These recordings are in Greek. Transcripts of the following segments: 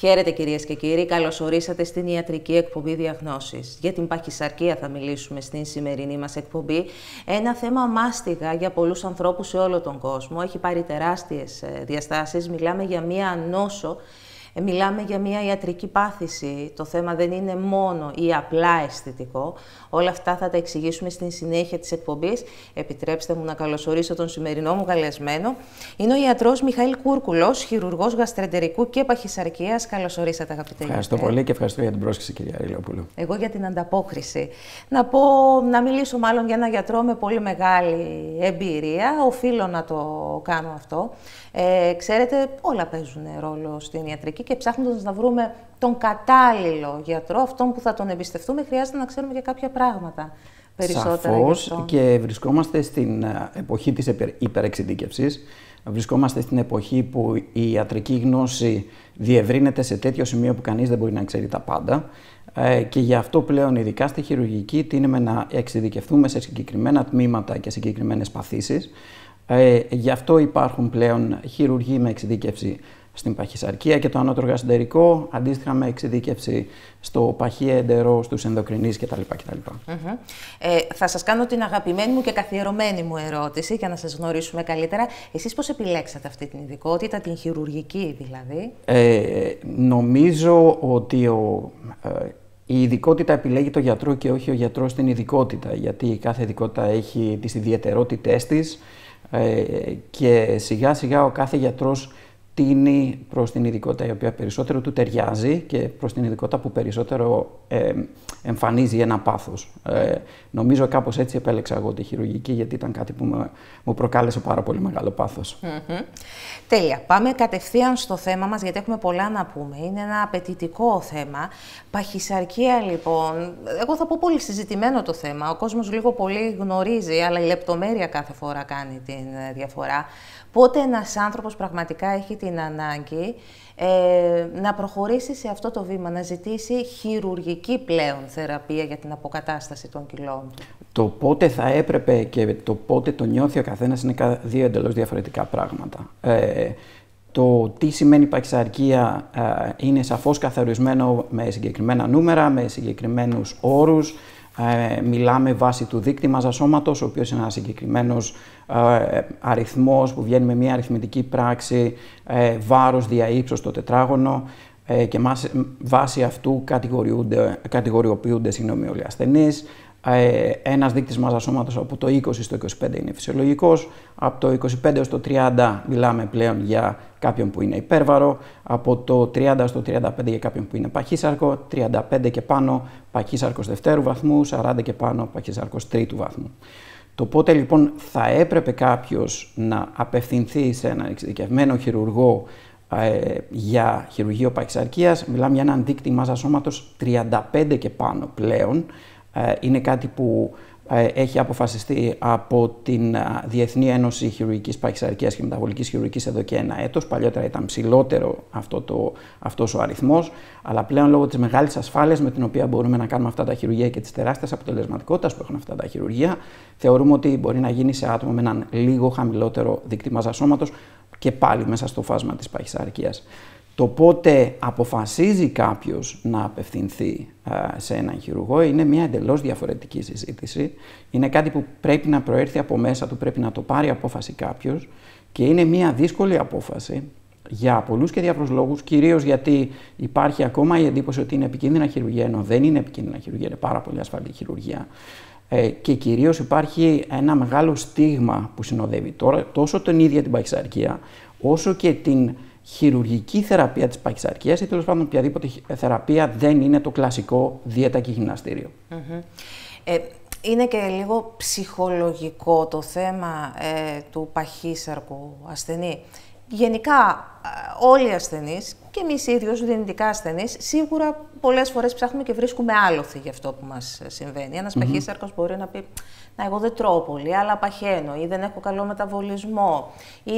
Χαίρετε κυρίες και κύριοι, καλώς ορίσατε στην ιατρική εκπομπή Διαγνώσεις. Για την παχυσαρκία θα μιλήσουμε στην σημερινή μας εκπομπή. Ένα θέμα μάστιγα για πολλούς ανθρώπους σε όλο τον κόσμο. Έχει πάρει τεράστιες διαστάσεις. Μιλάμε για μία νόσο, μιλάμε για μία ιατρική πάθηση. Το θέμα δεν είναι μόνο ή απλά αισθητικό. Όλα αυτά θα τα εξηγήσουμε στην συνέχεια της εκπομπής. Επιτρέψτε μου να καλωσορίσω τον σημερινό μου καλεσμένο. Είναι ο ιατρός Μιχαήλ Κούρκουλος, χειρουργός γαστρεντερικού και παχυσαρκίας. Καλώς ορίσατε, αγαπητέ. Ευχαριστώ πολύ και ευχαριστώ για την πρόσκληση, κυρία Ριλόπουλου. Εγώ για την ανταπόκριση. Να μιλήσω μάλλον για ένα γιατρό με πολύ μεγάλη εμπειρία. Οφείλω να το κάνω αυτό. Ξέρετε, όλα παίζουν ρόλο στην ιατρική και ψάχνοντας να βρούμε τον κατάλληλο γιατρό, αυτόν που θα τον εμπιστευτούμε, χρειάζεται να ξέρουμε και κάποια πράγματα περισσότερα. Σαφώς, και βρισκόμαστε στην εποχή της υπερεξειδίκευσης. Βρισκόμαστε στην εποχή που η ιατρική γνώση διευρύνεται σε τέτοιο σημείο που κανείς δεν μπορεί να ξέρει τα πάντα. Και γι' αυτό πλέον, ειδικά στη χειρουργική, τείνουμε να εξειδικευτούμε σε συγκεκριμένα τμήματα και συγκεκριμένες παθήσεις. Γι' αυτό υπάρχουν πλέον χειρουργοί με εξειδίκευση στην παχυσαρκία και το ανώτερο γαστρεντερικό, αντίστοιχα με εξειδίκευση στο παχύ έντερο, στους ενδοκρινείς κτλ. Θα σας κάνω την αγαπημένη μου και καθιερωμένη μου ερώτηση για να σας γνωρίσουμε καλύτερα. Εσείς πώς επιλέξατε αυτή την ειδικότητα, την χειρουργική δηλαδή? Νομίζω ότι η ειδικότητα επιλέγει το γιατρό και όχι ο γιατρός την ειδικότητα, γιατί κάθε ειδικότητα έχει τις ιδιαιτερότητές της και σιγά σιγά ο κάθε γιατρός τίνει προς την ειδικότητα η οποία περισσότερο του ταιριάζει και προς την ειδικότητα που περισσότερο εμφανίζει ένα πάθος. Νομίζω κάπως έτσι επέλεξα εγώ τη χειρουργική, γιατί ήταν κάτι που μου προκάλεσε πάρα πολύ μεγάλο πάθος. Τέλεια. Πάμε κατευθείαν στο θέμα μας, γιατί έχουμε πολλά να πούμε. Είναι ένα απαιτητικό θέμα. Παχυσαρκία, λοιπόν. Εγώ θα πω πολύ συζητημένο το θέμα. Ο κόσμος λίγο πολύ γνωρίζει, αλλά η λεπτομέρεια κάθε φορά κάνει την διαφορά. Πότε ένας άνθρωπος πραγματικά έχει την ανάγκη να προχωρήσει σε αυτό το βήμα, να ζητήσει χειρουργική πλέον θεραπεία για την αποκατάσταση των κιλών του? Το πότε θα έπρεπε και το πότε το νιώθει ο καθένας είναι δύο εντελώς διαφορετικά πράγματα. Το τι σημαίνει παχυσαρκία είναι σαφώς καθορισμένο με συγκεκριμένα νούμερα, με συγκεκριμένους όρους. Μιλάμε βάσει του δείκτη μάζας σώματος, ο οποίος είναι ένας συγκεκριμένος αριθμός που βγαίνει με μια αριθμητική πράξη, βάρος δια ύψος το τετράγωνο, και βάσει αυτού κατηγοριοποιούνται όλοι οι ασθενείς. Ένας δείκτης μάζας σώματος από το 20 στο 25 είναι φυσιολογικός, από το 25 έως το 30 μιλάμε πλέον για κάποιον που είναι υπέρβαρο, από το 30 στο 35 για κάποιον που είναι παχύσαρκο, 35 και πάνω παχύσαρκος δευτέρου βαθμού, 40 και πάνω παχύσαρκος τρίτου βαθμού. Το πότε λοιπόν θα έπρεπε κάποιος να απευθυνθεί σε έναν εξειδικευμένο χειρουργό για χειρουργείο παχυσαρκίας, μιλάμε για έναν δείκτη μάζας σώματος 35 και πάνω πλέον. Είναι κάτι που έχει αποφασιστεί από την Διεθνή Ένωση Χειρουργικής Παχυσαρκίας και Μεταβολικής Χειρουργικής εδώ και ένα έτος. Παλιότερα ήταν ψηλότερο αυτός ο αριθμός, αλλά πλέον λόγω της μεγάλης ασφάλειας με την οποία μπορούμε να κάνουμε αυτά τα χειρουργεία και της τεράστιας αποτελεσματικότητας που έχουν αυτά τα χειρουργεία, θεωρούμε ότι μπορεί να γίνει σε άτομα με έναν λίγο χαμηλότερο δείκτη μάζας σώματος και πάλι μέσα στο φάσμα της παχυσαρκίας. Το πότε αποφασίζει κάποιος να απευθυνθεί σε έναν χειρουργό είναι μια εντελώς διαφορετική συζήτηση. Είναι κάτι που πρέπει να προέρθει από μέσα του, πρέπει να το πάρει απόφαση κάποιος, και είναι μια δύσκολη απόφαση για πολλούς και διάφορους λόγους, κυρίως γιατί υπάρχει ακόμα η εντύπωση ότι είναι επικίνδυνα χειρουργία, ενώ δεν είναι επικίνδυνα χειρουργία, είναι πάρα πολύ ασφαλή χειρουργία. Και κυρίως υπάρχει ένα μεγάλο στίγμα που συνοδεύει τόσο την ίδια την παχυσαρκία, όσο και την χειρουργική θεραπεία της παχυσαρκίας, ή τέλος πάντων οποιαδήποτε θεραπεία δεν είναι το κλασικό δίαιτα και γυμναστήριο. Είναι και λίγο ψυχολογικό το θέμα του παχύσαρκου ασθενή. Γενικά όλοι οι ασθενείς και εμείς ίδιους δυνητικά ασθενείς, σίγουρα πολλές φορές ψάχνουμε και βρίσκουμε άλοθη για αυτό που μας συμβαίνει. Ένας παχύσαρκος μπορεί να πει «Να, εγώ δεν τρώω πολύ, αλλά παχαίνω» ή «Δεν έχω καλό μεταβολισμό» ή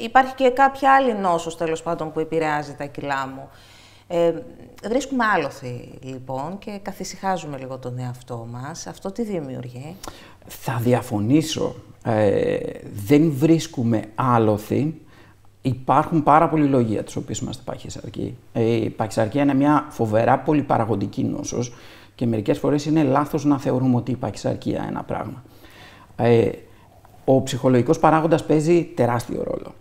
«Υπάρχει και κάποια άλλη νόσος τέλος πάντων που επηρεάζει τα κιλά μου». Βρίσκουμε άλοθη λοιπόν και καθησυχάζουμε λίγο τον εαυτό μας. Αυτό τι δημιουργεί? Θα διαφωνήσω. Δεν βρίσκουμε άλοθη, Υπάρχουν πάρα πολλοί λόγοι για τους οποίους είμαστε παχυσαρκοί. Η παχυσαρκία είναι μια φοβερά πολυπαραγωγική νόσος και μερικές φορές είναι λάθος να θεωρούμε ότι η παχυσαρκία είναι ένα πράγμα. Ο ψυχολογικός παράγοντας παίζει τεράστιο ρόλο.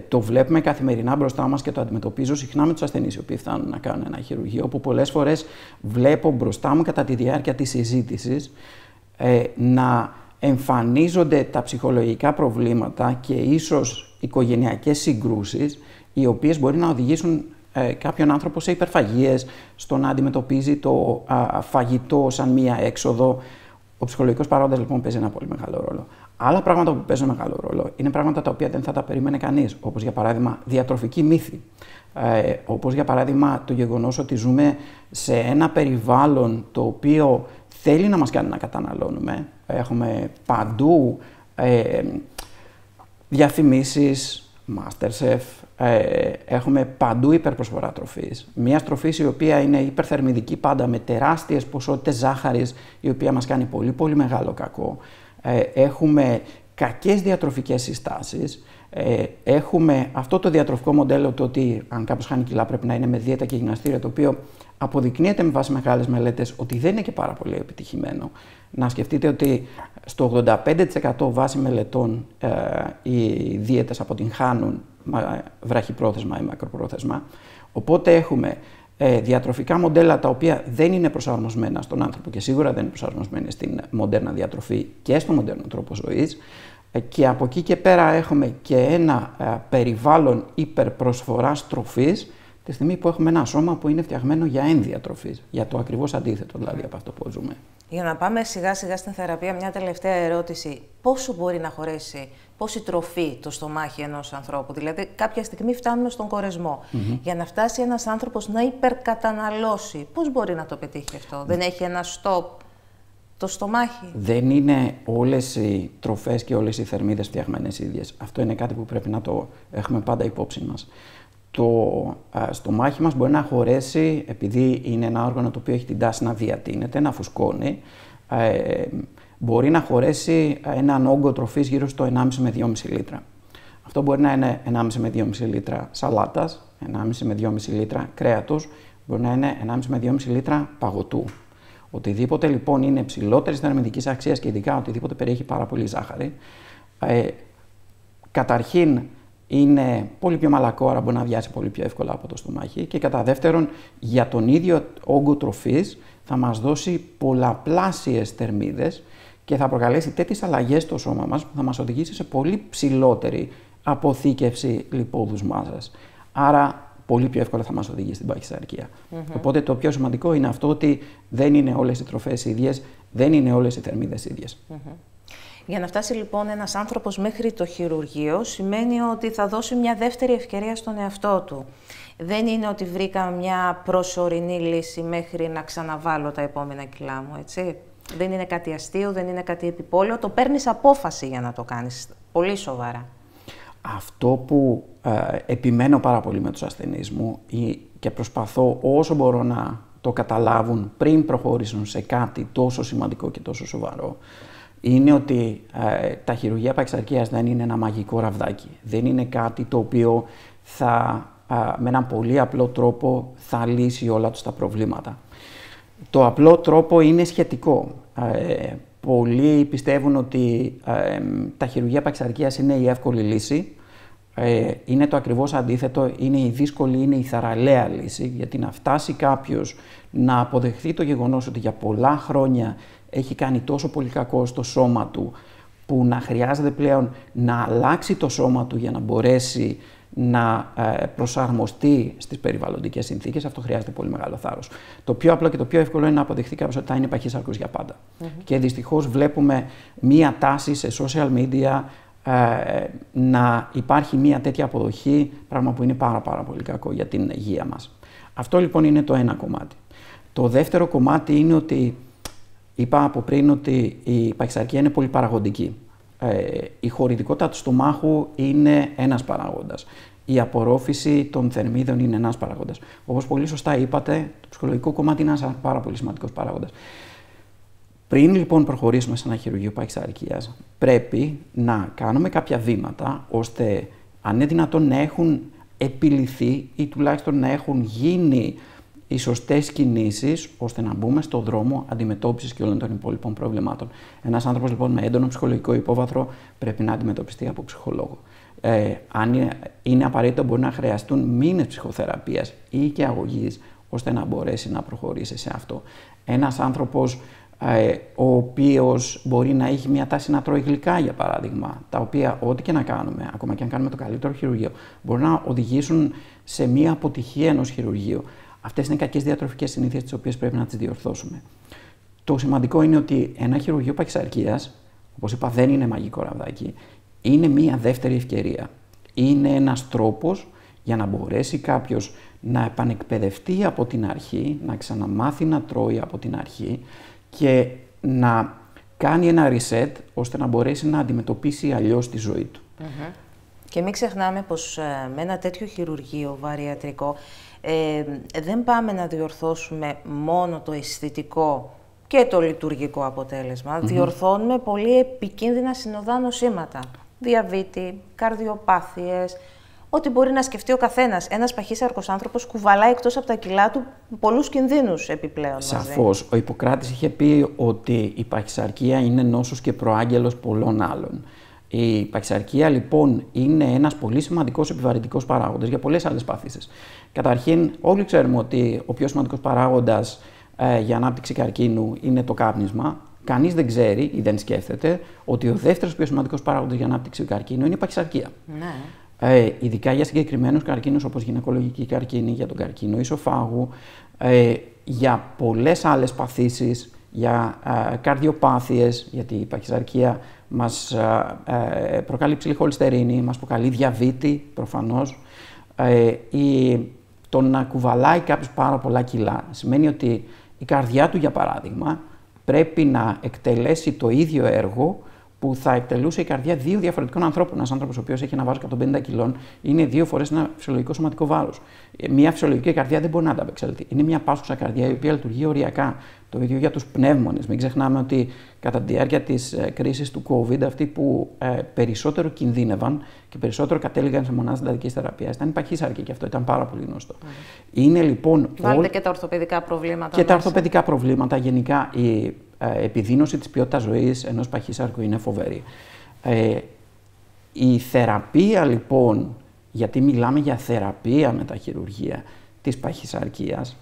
Το βλέπουμε καθημερινά μπροστά μας και το αντιμετωπίζω συχνά με τους ασθενείς οι οποίοι φτάνουν να κάνουν ένα χειρουργείο, όπου πολλές φορές βλέπω μπροστά μου κατά τη διάρκεια της συζήτησης να εμφανίζονται τα ψυχολογικά προβλήματα και ίσως οικογενειακές συγκρούσεις, οι οποίες μπορεί να οδηγήσουν κάποιον άνθρωπο σε υπερφαγίες, στο να αντιμετωπίζει το φαγητό σαν μία έξοδο. Ο ψυχολογικός παράγοντας λοιπόν παίζει ένα πολύ μεγάλο ρόλο. Άλλα πράγματα που παίζουν μεγάλο ρόλο είναι πράγματα τα οποία δεν θα τα περίμενε κανείς, όπως για παράδειγμα διατροφική μύθη. Όπως για παράδειγμα το γεγονός ότι ζούμε σε ένα περιβάλλον το οποίο θέλει να μας κάνει να καταναλώνουμε. Έχουμε παντού διαφημίσεις, MasterChef, έχουμε παντού υπερπροσφορά τροφής. Μια τροφή η οποία είναι υπερθερμιδική πάντα με τεράστιες ποσότητες ζάχαρης, η οποία μας κάνει πολύ πολύ μεγάλο κακό. Έχουμε κακές διατροφικές συστάσεις. Έχουμε αυτό το διατροφικό μοντέλο, το ότι αν κάποιος χάνει κιλά πρέπει να είναι με δίαιτα και γυμναστήριο, το οποίο αποδεικνύεται με βάση μεγάλες μελέτες ότι δεν είναι και πάρα πολύ επιτυχημένο. Να σκεφτείτε ότι στο 85% βάση μελετών οι δίαιτες αποτυγχάνουν βραχυπρόθεσμα ή μακροπρόθεσμα. Οπότε έχουμε διατροφικά μοντέλα τα οποία δεν είναι προσαρμοσμένα στον άνθρωπο και σίγουρα δεν είναι προσαρμοσμένα στην μοντέρνα διατροφή και στο μοντέρνο τρόπο ζωής. Και από εκεί και πέρα έχουμε και ένα περιβάλλον υπερπροσφοράς τροφής, τη στιγμή που έχουμε ένα σώμα που είναι φτιαγμένο για ενδιατροφής, για το ακριβώς αντίθετο δηλαδή από αυτό που ζούμε. Για να πάμε σιγά σιγά στην θεραπεία, μια τελευταία ερώτηση. Πόσο μπορεί να χωρέσει, πόση τροφή το στομάχι ενός ανθρώπου? Δηλαδή, κάποια στιγμή φτάνουμε στον κορεσμό. Για να φτάσει ένας άνθρωπος να υπερκαταναλώσει, πώς μπορεί να το πετύχει αυτό? Δεν έχει ένα stop το στομάχι? Δεν είναι όλες οι τροφές και όλες οι θερμίδες φτιαγμένες ίδιες. Αυτό είναι κάτι που πρέπει να το έχουμε πάντα υπόψη μας. Το στομάχι μας μπορεί να χωρέσει, επειδή είναι ένα όργανο το οποίο έχει την τάση να διατείνεται, να φουσκώνει, μπορεί να χωρέσει έναν όγκο τροφής γύρω στο 1,5 με 2,5 λίτρα. Αυτό μπορεί να είναι 1,5 με 2,5 λίτρα σαλάτας, 1,5 με 2,5 λίτρα κρέατος, μπορεί να είναι 1,5 με 2,5 λίτρα παγωτού. Οτιδήποτε λοιπόν είναι ψηλότερης θερμιδικής αξίας και ειδικά οτιδήποτε περιέχει πάρα πολύ ζάχαρη, καταρχήν είναι πολύ πιο μαλακό, άρα μπορεί να αδειάσει πολύ πιο εύκολα από το στομάχι, και κατά δεύτερον, για τον ίδιο όγκο τροφής θα μας δώσει πολλαπλάσιες θερμίδες και θα προκαλέσει τέτοιες αλλαγές στο σώμα μας που θα μας οδηγήσει σε πολύ ψηλότερη αποθήκευση λιπόδους μάζας. Άρα πολύ πιο εύκολα θα μας οδηγήσει στην παχυσαρκία. Οπότε το πιο σημαντικό είναι αυτό, ότι δεν είναι όλες οι τροφές ίδιες, δεν είναι όλες οι θερμίδες ίδιες. Για να φτάσει λοιπόν ένας άνθρωπος μέχρι το χειρουργείο, σημαίνει ότι θα δώσει μια δεύτερη ευκαιρία στον εαυτό του. Δεν είναι ότι βρήκα μια προσωρινή λύση μέχρι να ξαναβάλω τα επόμενα κιλά μου, έτσι. Δεν είναι κάτι αστείο, δεν είναι κάτι επιπόλαιο, το παίρνεις απόφαση για να το κάνεις πολύ σοβαρά. Αυτό που επιμένω πάρα πολύ με τους ασθενείς μου και προσπαθώ όσο μπορώ να το καταλάβουν πριν προχωρήσουν σε κάτι τόσο σημαντικό και τόσο σοβαρό, είναι ότι τα χειρουργεία παχυσαρκίας δεν είναι ένα μαγικό ραβδάκι. Δεν είναι κάτι το οποίο με έναν πολύ απλό τρόπο θα λύσει όλα τους τα προβλήματα. Το απλό τρόπο είναι σχετικό. Πολλοί πιστεύουν ότι τα χειρουργεία παχυσαρκίας είναι η εύκολη λύση. Είναι το ακριβώς αντίθετο, είναι η δύσκολη, είναι η θαραλέα λύση, γιατί να φτάσει κάποιος να αποδεχθεί το γεγονός ότι για πολλά χρόνια έχει κάνει τόσο πολύ κακό στο σώμα του, που να χρειάζεται πλέον να αλλάξει το σώμα του για να μπορέσει να προσαρμοστεί στις περιβαλλοντικές συνθήκες, αυτό χρειάζεται πολύ μεγάλο θάρρος. Το πιο απλό και το πιο εύκολο είναι να αποδεχθεί κάποιος ότι θα είναι παχύσαρκος για πάντα. Και δυστυχώς βλέπουμε μία τάση σε social media να υπάρχει μία τέτοια αποδοχή, πράγμα που είναι πάρα πολύ κακό για την υγεία μας. Αυτό λοιπόν είναι το ένα κομμάτι. Το δεύτερο κομμάτι είναι ότι είπα από πριν ότι η παχυσαρκία είναι πολύ παραγωγική. Η χωρητικότητα του στομάχου είναι ένας παράγοντας. Η απορρόφηση των θερμίδων είναι ένας παράγοντας. Όπως πολύ σωστά είπατε, το ψυχολογικό κομμάτι είναι ένας πάρα πολύ σημαντικός παράγοντας. Πριν λοιπόν προχωρήσουμε σε ένα χειρουργείο παχυσαρκίας, πρέπει να κάνουμε κάποια βήματα ώστε αν είναι δυνατόν να έχουν επιληθεί ή τουλάχιστον να έχουν γίνει οι σωστές κινήσεις ώστε να μπούμε στον δρόμο αντιμετώπισης και όλων των υπόλοιπων προβλημάτων. Ένας άνθρωπος λοιπόν με έντονο ψυχολογικό υπόβαθρο πρέπει να αντιμετωπιστεί από ψυχολόγο. Αν είναι απαραίτητο, μπορεί να χρειαστούν μήνες ψυχοθεραπείας ή και αγωγής ώστε να μπορέσει να προχωρήσει σε αυτό. Ένας άνθρωπος ο οποίος μπορεί να έχει μια τάση να τρώει γλυκά, για παράδειγμα, τα οποία ό,τι και να κάνουμε, ακόμα και αν κάνουμε το καλύτερο χειρουργείο, μπορεί να οδηγήσουν σε μια αποτυχία ενός χειρουργείου. Αυτές είναι κακές διατροφικές συνήθειες, τις οποίες πρέπει να τις διορθώσουμε. Το σημαντικό είναι ότι ένα χειρουργείο παχυσαρκίας, όπως είπα, δεν είναι μαγικό ραβδάκι, είναι μια δεύτερη ευκαιρία. Είναι ένας τρόπος για να μπορέσει κάποιος να επανεκπαιδευτεί από την αρχή, να ξαναμάθει να τρώει από την αρχή και να κάνει ένα reset ώστε να μπορέσει να αντιμετωπίσει αλλιώς τη ζωή του. Και μην ξεχνάμε πως με ένα τέτοιο χειρουργείο βαριατρικό δεν πάμε να διορθώσουμε μόνο το αισθητικό και το λειτουργικό αποτέλεσμα. Διορθώνουμε πολύ επικίνδυνα συνοδά νοσήματα. Διαβήτη, καρδιοπάθειες, ό,τι μπορεί να σκεφτεί ο καθένας. Ένας παχύσαρκος άνθρωπος κουβαλάει εκτός από τα κιλά του πολλούς κινδύνους επιπλέον. Σαφώς. Ο Ιπποκράτης είχε πει ότι η παχυσαρκία είναι νόσος και προάγγελος πολλών άλλων. Η παχυσαρκία λοιπόν είναι ένας πολύ σημαντικός επιβαρυντικός παράγοντας για πολλές άλλες παθήσεις. Καταρχήν, όλοι ξέρουμε ότι ο πιο σημαντικός παράγοντας για ανάπτυξη καρκίνου είναι το κάπνισμα. Κανείς δεν ξέρει ή δεν σκέφτεται ότι ο δεύτερος πιο σημαντικός παράγοντας για ανάπτυξη καρκίνου είναι η παχυσαρκία. Ναι. Ειδικά για συγκεκριμένους καρκίνους όπως γυναικολογική καρκίνη, για τον καρκίνο ισοφάγου, για πολλές άλλες παθήσεις, για καρδιοπάθειες, γιατί η παχυσαρκία μας προκαλεί ψηλή χολυστερίνη, μας προκαλεί διαβήτη προφανώς. Το να κουβαλάει κάποιος πάρα πολλά κιλά σημαίνει ότι η καρδιά του, για παράδειγμα, πρέπει να εκτελέσει το ίδιο έργο που θα εκτελούσε η καρδιά δύο διαφορετικών ανθρώπων. Ένας άνθρωπος ο οποίος έχει ένα βάρος 150 κιλών είναι 2 φορές ένα φυσιολογικό σωματικό βάρος. Μια φυσιολογική καρδιά δεν μπορεί να ανταπεξέλθει. Είναι μια πάσχουσα καρδιά η οποία λειτουργεί οριακά. Το ίδιο για τους πνεύμονες. Μην ξεχνάμε ότι κατά τη διάρκεια της κρίσης του COVID, αυτοί που περισσότερο κινδύνευαν και περισσότερο κατέληγαν σε μονάδες εντατικής θεραπείας ήταν οι παχύσαρκοι και αυτό ήταν πάρα πολύ γνωστό. Είναι λοιπόν. Βάλτε και τα ορθοπαιδικά προβλήματα. Και τα ορθοπαιδικά προβλήματα, γενικά η επιδείνωση της ποιότητας ζωής ενός παχύσαρκου είναι φοβερή. Η θεραπεία λοιπόν, γιατί μιλάμε για θεραπεία με τα χειρουργεία της παχυσαρκίας,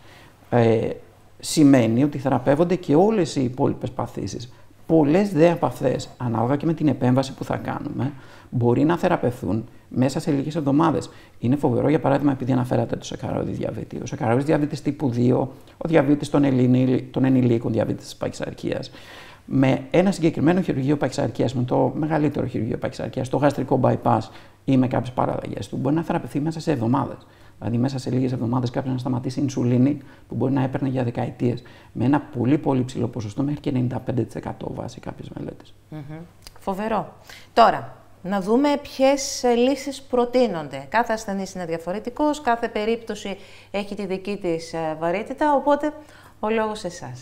σημαίνει ότι θεραπεύονται και όλες οι υπόλοιπες παθήσεις. Πολλές δε από αυτές, ανάλογα και με την επέμβαση που θα κάνουμε, μπορεί να θεραπευθούν μέσα σε λίγες εβδομάδες. Είναι φοβερό, για παράδειγμα, επειδή αναφέρατε το σακαρώδη διαβήτη. Ο σακαρώδης διαβήτης τύπου 2, ο διαβήτης των ενηλίκων, διαβήτης της παχυσαρκίας. Με ένα συγκεκριμένο χειρουργείο παχυσαρκίας, με το μεγαλύτερο χειρουργείο παχυσαρκίας, το γαστρικό bypass ή με κάποιες παραλλαγές του, μπορεί να θεραπευθεί μέσα σε εβδομάδες. Δηλαδή, μέσα σε λίγες εβδομάδες κάποιος να σταματήσει ινσουλίνη που μπορεί να έπαιρνε για δεκαετίες, με ένα πολύ πολύ ψηλό ποσοστό, μέχρι και 95% βάσει κάποιες μελέτες. Φοβερό. Τώρα, να δούμε ποιες λύσεις προτείνονται. Κάθε ασθενής είναι διαφορετικός, κάθε περίπτωση έχει τη δική της βαρύτητα, οπότε ο λόγος σε εσάς.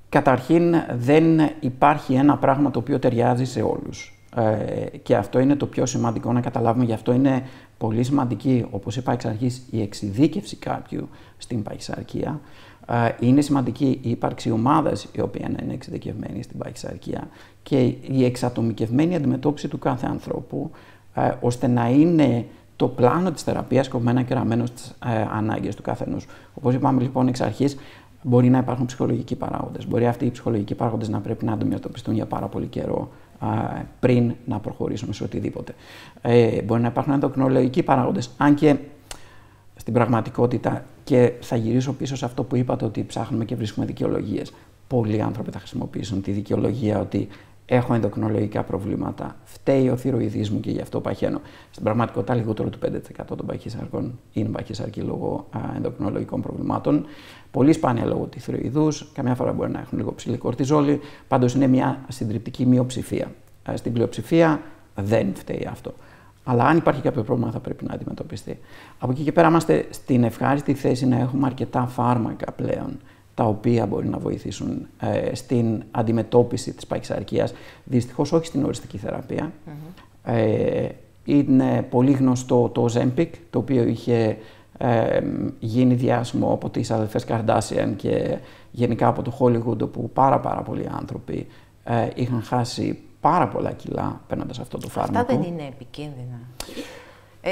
Καταρχήν, δεν υπάρχει ένα πράγμα το οποίο ταιριάζει σε όλους. Και αυτό είναι το πιο σημαντικό να καταλάβουμε. Γι' αυτό είναι πολύ σημαντική, όπως είπα εξ αρχής, η εξειδίκευση κάποιου στην παχυσαρκία. Είναι σημαντική η ύπαρξη ομάδας η οποία να είναι εξειδικευμένη στην παχυσαρκία και η εξατομικευμένη αντιμετώπιση του κάθε ανθρώπου, ώστε να είναι το πλάνο της θεραπείας κομμένα και ραμμένο στις ανάγκες του καθενός. Όπως είπαμε λοιπόν εξ αρχής, μπορεί να υπάρχουν ψυχολογικοί παράγοντες. Μπορεί αυτοί οι ψυχολογικοί παράγοντες να πρέπει να αντιμετωπιστούν για πάρα πολύ καιρό πριν να προχωρήσουμε σε οτιδήποτε. Μπορεί να υπάρχουν ενδοκρινολογικοί παράγοντες, αν και στην πραγματικότητα, και θα γυρίσω πίσω σε αυτό που είπατε ότι ψάχνουμε και βρίσκουμε δικαιολογίες. Πολλοί άνθρωποι θα χρησιμοποιήσουν τη δικαιολογία ότι έχω ενδοκρινολογικά προβλήματα, φταίει ο θηροειδής μου και γι' αυτό παχαίνω. Στην πραγματικότητα, λιγότερο του 5% των παχύσαρκων είναι παχύσαρκοι λόγω ενδοκρινολογικών προβλημάτων. Πολύ σπάνια λόγω του θηροειδούς, καμιά φορά μπορεί να έχουν λίγο ψηλή κορτιζόλη, πάντως είναι μια συντριπτική μειοψηφία. Στην πλειοψηφία δεν φταίει αυτό. Αλλά αν υπάρχει κάποιο πρόβλημα, θα πρέπει να αντιμετωπιστεί. Από εκεί και πέρα, είμαστε στην ευχάριστη θέση να έχουμε αρκετά φάρμακα πλέον, τα οποία μπορεί να βοηθήσουν στην αντιμετώπιση της παχυσαρκίας. Δυστυχώς όχι στην οριστική θεραπεία. είναι πολύ γνωστό το Ozempic, το οποίο είχε γίνει διάσημο από τις αδελφές Kardashian και γενικά από το Hollywood, όπου πάρα πολλοί άνθρωποι είχαν χάσει πάρα πολλά κιλά παίρνοντας αυτό το φάρμακο. Αυτά δεν είναι επικίνδυνα?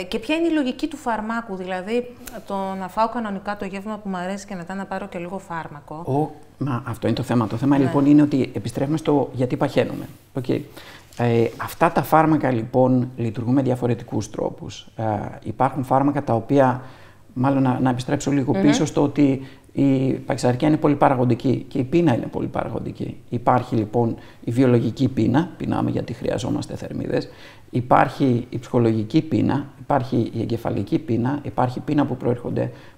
Και ποια είναι η λογική του φαρμάκου, δηλαδή το να φάω κανονικά το γεύμα που μου αρέσει και μετά να πάρω και λίγο φάρμακο? Μα αυτό είναι το θέμα. Το θέμα λοιπόν είναι ότι επιστρέφουμε στο γιατί παχαίνουμε. Okay. Αυτά τα φάρμακα λοιπόν λειτουργούν με διαφορετικούς τρόπους. Υπάρχουν φάρμακα τα οποία, μάλλον να επιστρέψω λίγο πίσω στο ότι η παχυσαρκία είναι πολύ παραγωγική και η πείνα είναι πολύ παραγωγική. Υπάρχει λοιπόν η βιολογική πείνα, πεινάμε γιατί χρειαζόμαστε θερμίδες. Υπάρχει η ψυχολογική πείνα, υπάρχει η εγκεφαλική πείνα, υπάρχει πείνα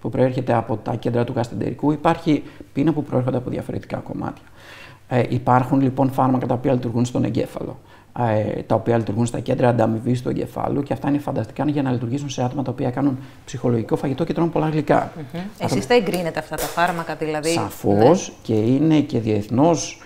που προέρχεται από τα κέντρα του γαστρεντερικού, υπάρχει πείνα που προέρχονται από διαφορετικά κομμάτια. Υπάρχουν λοιπόν φάρμακα τα οποία λειτουργούν στον εγκέφαλο, τα οποία λειτουργούν στα κέντρα ανταμοιβής του εγκεφάλου και αυτά είναι φανταστικά για να λειτουργήσουν σε άτομα τα οποία κάνουν ψυχολογικό φαγητό και τρώνε πολλά γλυκά. Εσείς τα εγκρίνετε αυτά τα φάρμακα, δηλαδή? Σαφώς, και είναι και διεθνώς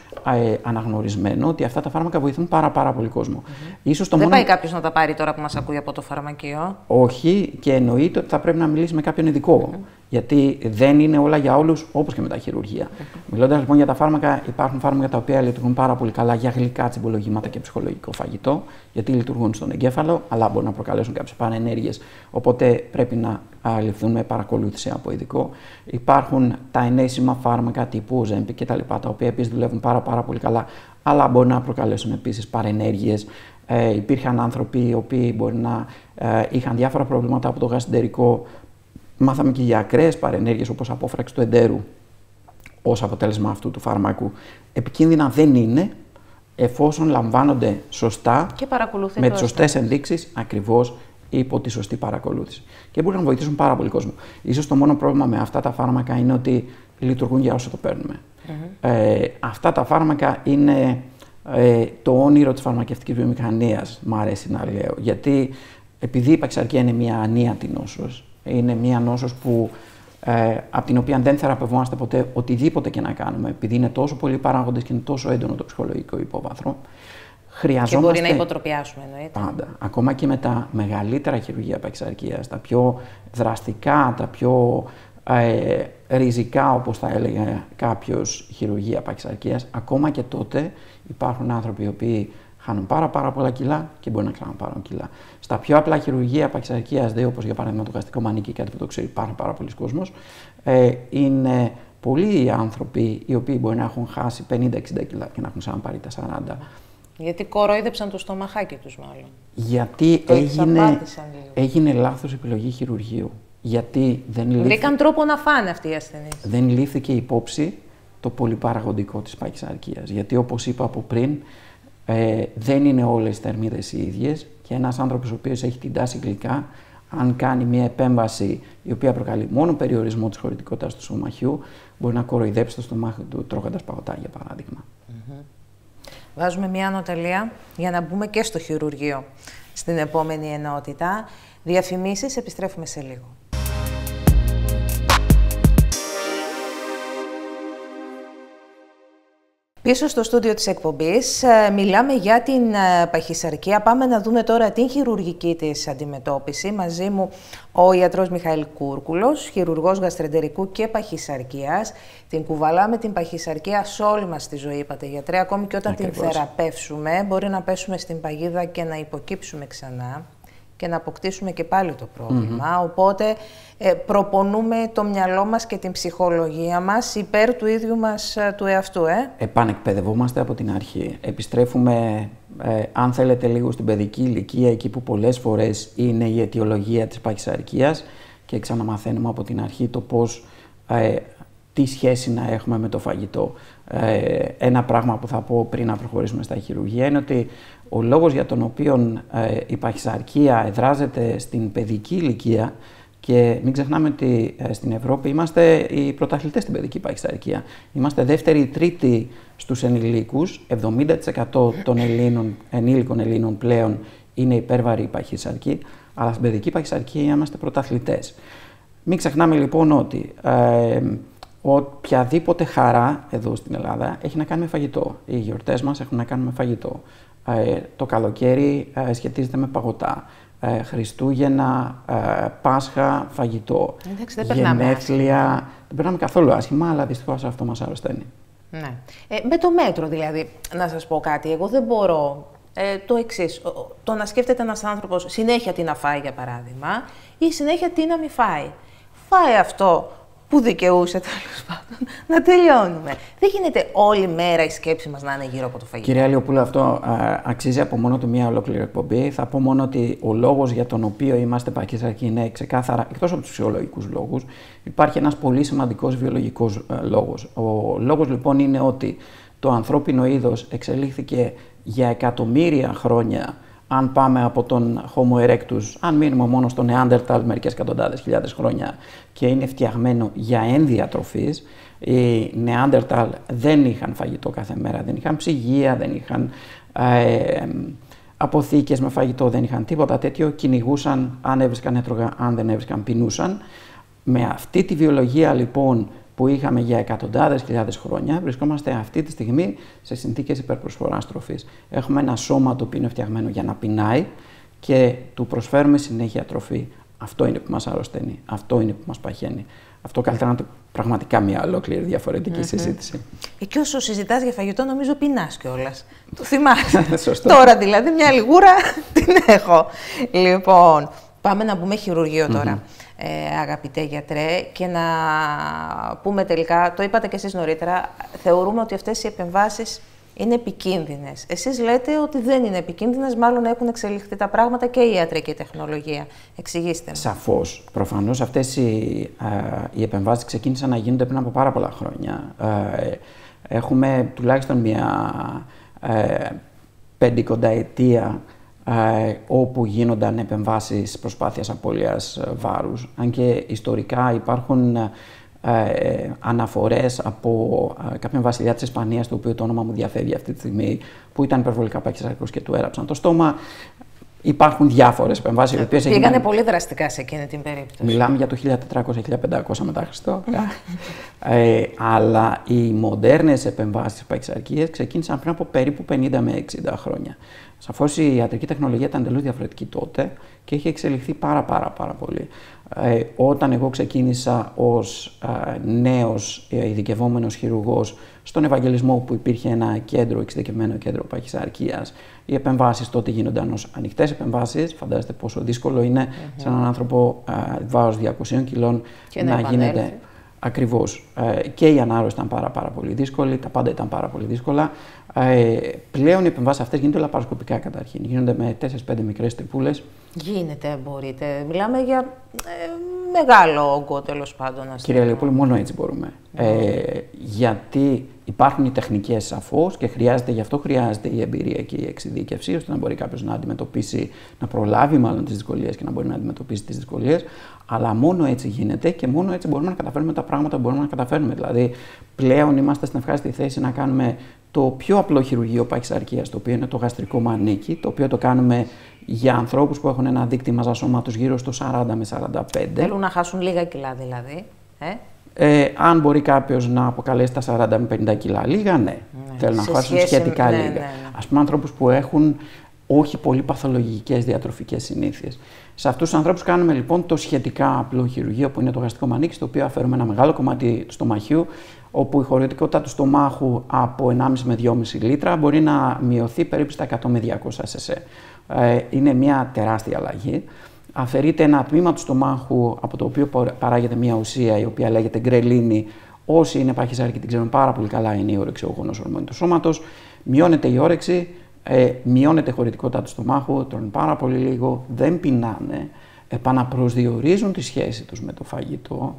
αναγνωρισμένο ότι αυτά τα φάρμακα βοηθούν πάρα πολύ κόσμο. Ίσως δεν πάει κάποιος να τα πάρει τώρα που μας ακούει από το φαρμακείο? Όχι, και εννοείται ότι θα πρέπει να μιλήσει με κάποιον ειδικό. Γιατί δεν είναι όλα για όλους, όπως και με τα χειρουργεία. Μιλώντας λοιπόν για τα φάρμακα, υπάρχουν φάρμακα τα οποία λειτουργούν πάρα πολύ καλά για γλυκά τσιμπολογήματα και ψυχολογικό φαγητό, γιατί λειτουργούν στον εγκέφαλο, αλλά μπορούν να προκαλέσουν κάποιες παρενέργειες. Οπότε πρέπει να ληφθούν με παρακολούθηση από ειδικό. Υπάρχουν τα ενέσιμα φάρμακα τύπου Ozempic κτλ., τα οποία επίσης δουλεύουν πάρα πολύ καλά, αλλά μπορεί να προκαλέσουν επίσης παρενέργειες. Υπήρχαν άνθρωποι οι οποίοι μπορεί να είχαν διάφορα προβλήματα από το γαστρεντερικό. Μάθαμε και για ακραίες παρενέργειες όπως απόφραξη του εντέρου ως αποτέλεσμα αυτού του φάρμακου. Επικίνδυνα δεν είναι, εφόσον λαμβάνονται σωστά και με τις σωστές ενδείξεις, ακριβώς υπό τη σωστή παρακολούθηση. Και μπορούν να βοηθήσουν πάρα πολύ κόσμο. Ίσως το μόνο πρόβλημα με αυτά τα φάρμακα είναι ότι λειτουργούν για όσο το παίρνουμε. Αυτά τα φάρμακα είναι το όνειρο της φαρμακευτικής βιομηχανίας, μου αρέσει να λέω. Γιατί επειδή η παχυσαρκία είναι μια ανίατη νόσος, είναι μια νόσος που, από την οποία δεν θεραπευόμαστε ποτέ οτιδήποτε και να κάνουμε, επειδή είναι τόσο πολλοί παράγοντες και είναι τόσο έντονο το ψυχολογικό υπόβαθρο. Και μπορεί να υποτροπιάσουμε, εννοείται. Πάντα. Ακόμα και με τα μεγαλύτερα χειρουργεία παχυσαρκίας, τα πιο δραστικά, τα πιο ριζικά, όπως θα έλεγε κάποιος, χειρουργεία παχυσαρκίας, ακόμα και τότε υπάρχουν άνθρωποι οι οποίοι χάνουν πάρα πολλά κιλά και μπορεί να ξαναπάρουν κιλά. Στα πιο απλά χειρουργεία παχυσαρκίας, όπως για παράδειγμα το γαστρικό μανίκι, κάτι που το ξέρει πάρα πολλοί κόσμος, είναι πολλοί άνθρωποι οι οποίοι μπορεί να έχουν χάσει 50-60 κιλά και να έχουν ξαναπάρει τα 40. Γιατί κορόιδεψαν το στομαχάκι τους, μάλλον. Γιατί έγινε λάθος επιλογή χειρουργείου. Γιατί βρήκαν τρόπο να φάνε αυτοί οι ασθενείς. Δεν λήφθηκε υπόψη το πολυπαραγωγικό της παχυσαρκίας. Γιατί όπως είπα από πριν, δεν είναι όλες οι θερμίδες οι ίδιες και ένας άνθρωπος ο οποίος έχει την τάση γλυκά, αν κάνει μια επέμβαση η οποία προκαλεί μόνο περιορισμό της χωρητικότητας του στομαχιού, μπορεί να κοροϊδέψει το στομάχι του τρώγοντας παγωτά, για παράδειγμα. Βάζουμε μια ανωτελεία για να μπούμε και στο χειρουργείο στην επόμενη ενότητα. Διαφημίσεις, επιστρέφουμε σε λίγο. Πίσω στο στούντιο της εκπομπής μιλάμε για την παχυσαρκία. Πάμε να δούμε τώρα την χειρουργική της αντιμετώπιση. Μαζί μου ο ιατρός Μιχαήλ Κούρκουλος, χειρουργός γαστρεντερικού και παχυσαρκίας. Την κουβαλάμε την παχυσαρκία σε όλη μας τη ζωή, είπατε γιατρέ. Ακόμη και όταν την θεραπεύσουμε, μπορεί να πέσουμε στην παγίδα και να υποκύψουμε ξανά και να αποκτήσουμε και πάλι το πρόβλημα. Οπότε προπονούμε το μυαλό μας και την ψυχολογία μας υπέρ του ίδιου μας του εαυτού. Επανεκπαιδευόμαστε από την αρχή. Επιστρέφουμε, αν θέλετε, λίγο στην παιδική ηλικία, εκεί που πολλές φορές είναι η αιτιολογία της παχυσαρκίας και ξαναμαθαίνουμε από την αρχή το πώς, τι σχέση να έχουμε με το φαγητό. Ένα πράγμα που θα πω πριν να προχωρήσουμε στα χειρουργεία είναι ότι ο λόγος για τον οποίο η παχυσαρκία εδράζεται στην παιδική ηλικία, και μην ξεχνάμε ότι στην Ευρώπη είμαστε οι πρωταθλητές στην παιδική παχυσαρκία. Είμαστε δεύτεροι ή τρίτοι στους ενηλίκους. 70% των ενήλικων Ελλήνων πλέον είναι υπέρβαροι παχυσαρκοί, αλλά στην παιδική παχυσαρκία είμαστε πρωταθλητές. Μην ξεχνάμε λοιπόν ότι οποιαδήποτε χαρά εδώ στην Ελλάδα έχει να κάνει με φαγητό. Οι γιορτές μας έχουν να κάνουν με φαγητό. Το καλοκαίρι σχετίζεται με παγωτά. Χριστούγεννα, Πάσχα, φαγητό. Εντάξει, δεν περνάμε γενέθλια. Δεν περνάμε καθόλου άσχημα, αλλά δυστυχώς αυτό μας αρρωσταίνει. Ναι. Με το μέτρο, δηλαδή, να σας πω κάτι. Εγώ δεν μπορώ. Το εξής. Το να σκέφτεται ένας άνθρωπος συνέχεια τι να φάει, για παράδειγμα, ή συνέχεια τι να μην φάει. Φάει αυτό που δικαιούσε, τέλος πάντων, να τελειώνουμε. Δεν γίνεται όλη μέρα η σκέψη μας να είναι γύρω από το φαγητό. Κυρία Λιοπούλου, αυτό αξίζει από μόνο του μία ολόκληρη εκπομπή. Θα πω μόνο ότι ο λόγος για τον οποίο είμαστε παχύσαρκοι είναι ξεκάθαρα, εκτός από τους φυσιολογικούς λόγους, υπάρχει ένας πολύ σημαντικός βιολογικός λόγος. Ο λόγος λοιπόν είναι ότι το ανθρώπινο είδος εξελίχθηκε για εκατομμύρια χρόνια. Αν πάμε από τον Homo erectus, αν μείνουμε μόνο στο Neanderthal μερικές εκατοντάδες χιλιάδες χρόνια και είναι φτιαγμένο για ένδια τροφής, οι Neanderthal δεν είχαν φαγητό κάθε μέρα, δεν είχαν ψυγεία, δεν είχαν αποθήκες με φαγητό, δεν είχαν τίποτα τέτοιο, κυνηγούσαν, αν έβρισκαν έτρωγα, αν δεν έβρισκαν πεινούσαν. Με αυτή τη βιολογία λοιπόν που είχαμε για εκατοντάδες χιλιάδες χρόνια, βρισκόμαστε αυτή τη στιγμή σε συνθήκες υπερπροσφοράς τροφής. Έχουμε ένα σώμα το οποίο είναι φτιαγμένο για να πεινάει και του προσφέρουμε συνέχεια τροφή. Αυτό είναι που μας αρρωσταίνει, αυτό είναι που μας παχαίνει. Αυτό καλύτερα να το πραγματικά μια ολόκληρη διαφορετική συζήτηση. Και όσο συζητάς για φαγητό, νομίζω πεινάς κιόλας. Το θυμάσαι. Τώρα δηλαδή μια λιγούρα την έχω. Λοιπόν, πάμε να μπούμε χειρουργείο τώρα. Αγαπητέ γιατρέ, και να πούμε τελικά, το είπατε και εσείς νωρίτερα, θεωρούμε ότι αυτές οι επεμβάσεις είναι επικίνδυνες. Εσείς λέτε ότι δεν είναι επικίνδυνες, μάλλον έχουν εξελιχθεί τα πράγματα και η ιατρική τεχνολογία. Εξηγήστε μου. Σαφώς. Προφανώς αυτές οι επεμβάσεις ξεκίνησαν να γίνονται πριν από πάρα πολλά χρόνια. Έχουμε τουλάχιστον μια 50 ετία όπου γίνονταν επεμβάσεις προσπάθειας απώλειας βάρους. Αν και ιστορικά υπάρχουν αναφορές από κάποιον βασιλιά της Ισπανίας, το οποίο το όνομα μου διαφεύγει αυτή τη στιγμή, που ήταν υπερβολικά παχυσαρκικός και του έραψαν το στόμα. Υπάρχουν διάφορες επεμβάσεις. Πήγανε πολύ δραστικά σε εκείνη την περίπτωση. Μιλάμε για το 1400-1500 μετά Χριστό. Αλλά οι μοντέρνες επεμβάσεις παχυσαρκίας ξεκίνησαν πριν από περίπου 50 με 60 χρόνια. Σαφώς η ιατρική τεχνολογία ήταν εντελώς διαφορετική τότε και είχε εξελιχθεί πάρα πολύ. Όταν εγώ ξεκίνησα ως νέος ειδικευόμενος χειρουργός στον Ευαγγελισμό, που υπήρχε ένα κέντρο, εξειδικευμένο κέντρο παχυσαρκίας, οι επεμβάσεις τότε γίνονταν ως ανοιχτές επεμβάσεις. Φαντάζεστε πόσο δύσκολο είναι σε έναν άνθρωπο βάρος 200 κιλών και να γίνεται. Ακριβώς. Και η ανάρρωση ήταν πάρα πολύ δύσκολη, τα πάντα ήταν πάρα πολύ δύσκολα. Πλέον οι επεμβάσεις αυτές γίνονται λαπαροσκοπικά καταρχήν. Γίνονται με 4-5 μικρές τρυπούλες. Γίνεται, μπορείτε. Μιλάμε για μεγάλο όγκο, τέλος πάντων. Κυρία Λιοπούλου, μόνο έτσι μπορούμε. Γιατί υπάρχουν οι τεχνικές σαφώς και γι' αυτό χρειάζεται η εμπειρία και η εξειδίκευση, ώστε να μπορεί κάποιος να αντιμετωπίσει, να προλάβει μάλλον τις δυσκολίες και να μπορεί να αντιμετωπίσει τις δυσκολίες. Αλλά μόνο έτσι γίνεται και μόνο έτσι μπορούμε να καταφέρουμε τα πράγματα που μπορούμε να καταφέρουμε. Δηλαδή, πλέον είμαστε στην ευχάριστη θέση να κάνουμε το πιο απλό χειρουργείο παχυσαρκίας, το οποίο είναι το γαστρικό μανίκι, το οποίο το κάνουμε για ανθρώπους που έχουν ένα δείκτη μάζα σώματος γύρω στο 40 με 45. Θέλουν να χάσουν λίγα κιλά δηλαδή. Αν μπορεί κάποιος να αποκαλέσει τα 40 με 50 κιλά λίγα, ναι. Θέλουν να χάσουν σχετικά λίγα. Ναι. Ας πούμε, ανθρώπους που έχουν όχι πολύ παθολογικές διατροφικές συνήθειες. Σε αυτούς τους ανθρώπους κάνουμε λοιπόν το σχετικά απλό χειρουργείο, που είναι το γαστρικό μανίκι, στο οποίο αφαιρούμε ένα μεγάλο κομμάτι του στομαχιού, όπου η χωρητικότητα του στομάχου από 1,5 με 2,5 λίτρα μπορεί να μειωθεί περίπου στα 100 με 200 cc. Είναι μια τεράστια αλλαγή. Αφαιρείται ένα τμήμα του στομάχου, από το οποίο παράγεται μια ουσία η οποία λέγεται γκρελίνη. Όσοι είναι παχυσάρκοι την ξέρουν πάρα πολύ καλά, είναι η ορεξιογόνος ορμόνη του σώματος. Μειώνεται η όρεξη, μειώνεται η χωρητικότητα του στομάχου, τρώνε πάρα πολύ λίγο, δεν πεινάνε, επαναπροσδιορίζουν τη σχέση τους με το φαγητό,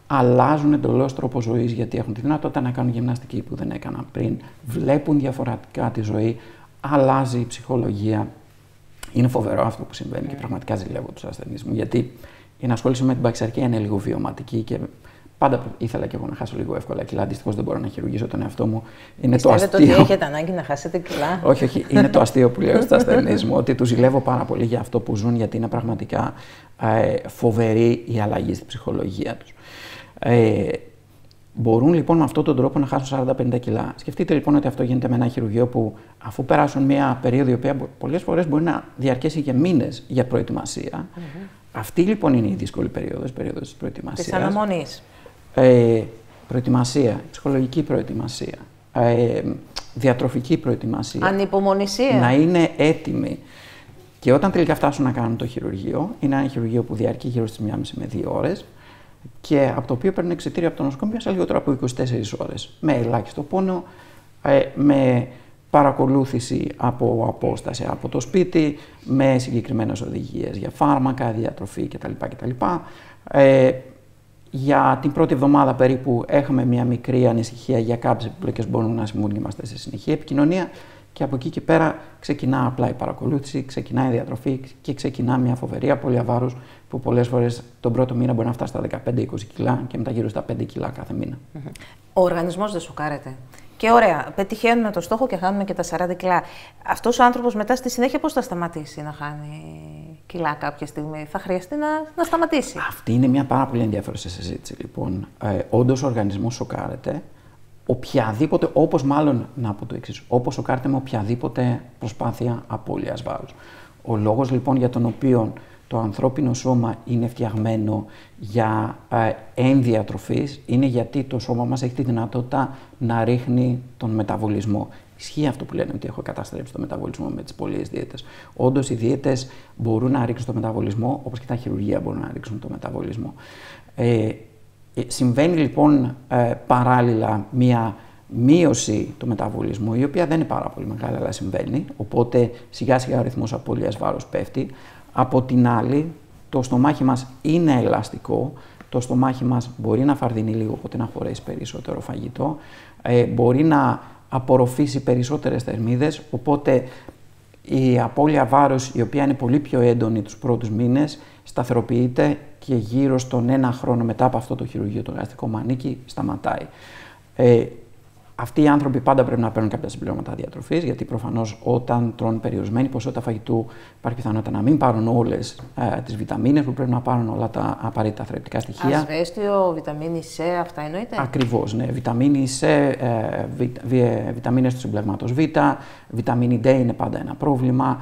αλλάζουν εντελώς τρόπο ζωής, γιατί έχουν τη δυνατότητα να κάνουν γυμναστική που δεν έκαναν πριν, βλέπουν διαφορετικά τη ζωή, αλλάζει η ψυχολογία. Είναι φοβερό αυτό που συμβαίνει και πραγματικά ζηλεύω τους ασθενείς μου, γιατί η ενασχόληση με την παχυσαρκία είναι λίγο βιωματική και πάντα ήθελα και εγώ να χάσω λίγο εύκολα κιλά. Δυστυχώς δεν μπορώ να χειρουργήσω τον εαυτό μου. Πιστεύετε ότι έχετε ανάγκη να χάσετε κιλά? Όχι. Είναι το αστείο που λέω στους ασθενείς μου, ότι τους ζηλεύω πάρα πολύ για αυτό που ζουν, γιατί είναι πραγματικά φοβερή η αλλαγή στη ψυχολογία τους. Μπορούν λοιπόν με αυτόν τον τρόπο να χάσουν 40-50 κιλά. Σκεφτείτε λοιπόν ότι αυτό γίνεται με ένα χειρουργείο που, αφού περάσουν μια περίοδο η οποία πολλές φορές μπορεί να διαρκέσει και μήνες για προετοιμασία. Αυτή λοιπόν είναι η δύσκολη περίοδος της προετοιμασίας. Της αναμονής. Προετοιμασία, ψυχολογική προετοιμασία, διατροφική προετοιμασία. Ανυπομονησία. Να είναι έτοιμοι. Και όταν τελικά φτάσουν να κάνουν το χειρουργείο, είναι ένα χειρουργείο που διαρκεί γύρω στις 1,5 με 2 ώρες και από το οποίο παίρνουν εξιτήριο από το νοσοκομείο σε λιγότερο από 24 ώρες. Με ελάχιστο πόνο, με παρακολούθηση από απόσταση από το σπίτι, με συγκεκριμένες οδηγίες για φάρμακα, διατροφή κτλ. Για την πρώτη εβδομάδα περίπου έχουμε μια μικρή ανησυχία για κάποιες επιπλοκές που μπορούν να συμβούν και είμαστε σε συνεχή επικοινωνία. Και από εκεί και πέρα ξεκινά απλά η παρακολούθηση, ξεκινά η διατροφή και ξεκινά μια φοβερή απώλεια βάρους που πολλές φορές τον πρώτο μήνα μπορεί να φτάσει στα 15-20 κιλά και μετά γύρω στα 5 κιλά κάθε μήνα. Ο οργανισμός δεν σοκάρεται. Και ωραία, πετυχαίνουμε το στόχο και χάνουμε και τα 40 κιλά. Αυτός ο άνθρωπος μετά στη συνέχεια πώς θα σταματήσει να χάνει κιλά κάποια στιγμή? Θα χρειαστεί να σταματήσει. Αυτή είναι μια πάρα πολύ ενδιαφέρουσα συζήτηση λοιπόν. Όντως ο οργανισμός σοκάρεται. Οποιαδήποτε, όπως μάλλον να πω το εξής, όπως σοκάρεται με οποιαδήποτε προσπάθεια απώλειας βάρους. Ο λόγος λοιπόν για τον οποίο το ανθρώπινο σώμα είναι φτιαγμένο για ένδυα τροφής είναι γιατί το σώμα μας έχει τη δυνατότητα να ρίχνει τον μεταβολισμό. Ισχύει αυτό που λένε ότι έχω καταστρέψει το μεταβολισμό με τις πολλές δίαιτες. Όντως οι δίαιτες μπορούν να ρίξουν το μεταβολισμό, όπως και τα χειρουργεία μπορούν να ρίξουν το μεταβολισμό. Συμβαίνει λοιπόν παράλληλα μία μείωση του μεταβολισμού, η οποία δεν είναι πάρα πολύ μεγάλη, αλλά συμβαίνει, οπότε σιγά σιγά ο ρυθμός απώλειας βάρους πέφτει. Από την άλλη, το στομάχι μας είναι ελαστικό, το στομάχι μας μπορεί να φαρδινεί λίγο, οπότε να χωρέσει περισσότερο φαγητό, μπορεί να απορροφήσει περισσότερες θερμίδες, οπότε η απώλεια βάρους, η οποία είναι πολύ πιο έντονη τους πρώτους μήνες, σταθεροποιείται και γύρω στον 1 χρόνο μετά από αυτό το χειρουργείο, το γαστρικό μανίκι, σταματάει. Αυτοί οι άνθρωποι πάντα πρέπει να παίρνουν κάποια συμπληρώματα διατροφής, γιατί προφανώς όταν τρώνε περιορισμένη ποσότητα φαγητού, υπάρχει πιθανότητα να μην πάρουν όλες τις βιταμίνες που πρέπει να πάρουν, όλα τα απαραίτητα θρεπτικά στοιχεία. Ασβέστιο, βιταμίνη C, αυτά εννοείται. Ακριβώς, ναι. Βιταμίνη C, βιταμίνες του συμπλεγμάτος Β, βιταμίνη D είναι πάντα ένα πρόβλημα.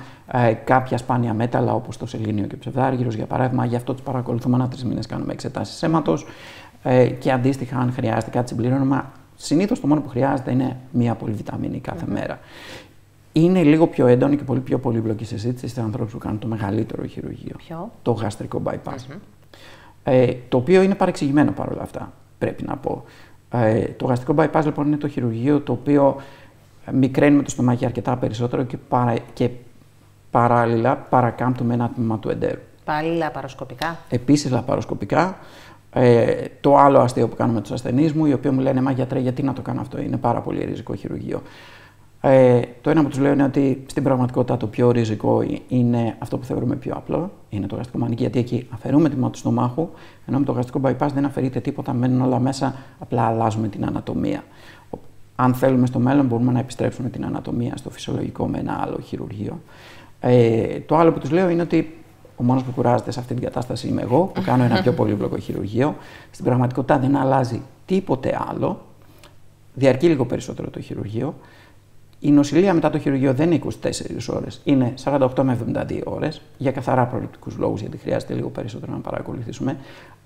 Κάποια σπάνια μέταλλα όπως το σελήνιο και ο ψευδάργυρος, για παράδειγμα, γι' αυτό τους παρακολουθούμε ανά 3 μήνες, κάνουμε εξετάσεις αίματος και αντίστοιχα, αν χρειάζεται κάτι συμπλήρωμα. Συνήθως το μόνο που χρειάζεται είναι μία πολυβιταμίνη κάθε μέρα. Είναι λίγο πιο έντονη και πολύ πιο πολύπλοκη συζήτηση σε ανθρώπους που κάνουν το μεγαλύτερο χειρουργείο. Ποιο? Το γαστρικό bypass. Το οποίο είναι παρεξηγημένο παρόλα αυτά, πρέπει να πω. Το γαστρικό bypass λοιπόν είναι το χειρουργείο το οποίο μικραίνουμε το στομάχι αρκετά περισσότερο και παράλληλα παρακάμπτουμε ένα τμήμα του εντέρου. Πάλι λαπαροσκοπικά. Επίσης λαπαροσκοπικά. Το άλλο αστείο που κάνουμε τους ασθενείς μου, οι οποίοι μου λένε «Μα γιατρέ, γιατί να το κάνω αυτό, είναι πάρα πολύ ριζικό χειρουργείο». Το ένα που τους λέω είναι ότι στην πραγματικότητα το πιο ριζικό είναι αυτό που θεωρούμε πιο απλό, είναι το γαστρικό μανίκι, γιατί εκεί αφαιρούμε τμήμα του στομάχου, ενώ με το γαστρικό bypass δεν αφαιρείται τίποτα, μένουν όλα μέσα, απλά αλλάζουμε την ανατομία. Αν θέλουμε στο μέλλον, μπορούμε να επιστρέψουμε την ανατομία στο φυσιολογικό με ένα άλλο χειρουργείο. Το άλλο που τους λέω είναι ότι ο μόνος που κουράζεται σε αυτή την κατάσταση είμαι εγώ, που κάνω ένα πιο πολύπλοκο χειρουργείο. Στην πραγματικότητα δεν αλλάζει τίποτε άλλο. Διαρκεί λίγο περισσότερο το χειρουργείο. Η νοσηλεία μετά το χειρουργείο δεν είναι 24 ώρες, είναι 48 με 72 ώρες, για καθαρά προληπτικούς λόγους, γιατί χρειάζεται λίγο περισσότερο να παρακολουθήσουμε.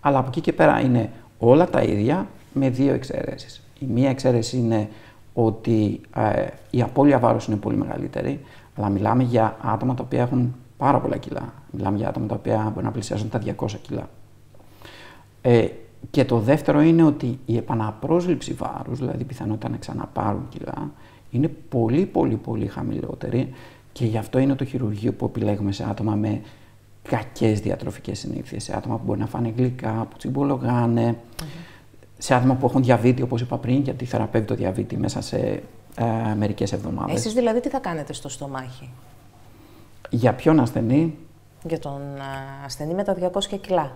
Αλλά από εκεί και πέρα είναι όλα τα ίδια, με 2 εξαιρέσεις. Η μία εξαίρεση είναι ότι η απώλεια βάρους είναι πολύ μεγαλύτερη, αλλά μιλάμε για άτομα τα οποία έχουν πάρα πολλά κιλά. Μιλάμε για άτομα τα οποία μπορεί να πλησιάζουν τα 200 κιλά. Και το δεύτερο είναι ότι η επαναπρόσληψη βάρους, δηλαδή η πιθανότητα να ξαναπάρουν κιλά, είναι πολύ χαμηλότερη και γι' αυτό είναι το χειρουργείο που επιλέγουμε σε άτομα με κακές διατροφικές συνήθειες, σε άτομα που μπορεί να φάνε γλυκά, που τσιμπολογάνε, σε άτομα που έχουν διαβήτη, όπως είπα πριν, γιατί θεραπεύει το διαβήτη μέσα σε μερικές εβδομάδες. Εσείς δηλαδή τι θα κάνετε στο στομάχι? Για ποιον ασθενή? Για τον ασθενή με τα 200 κιλά.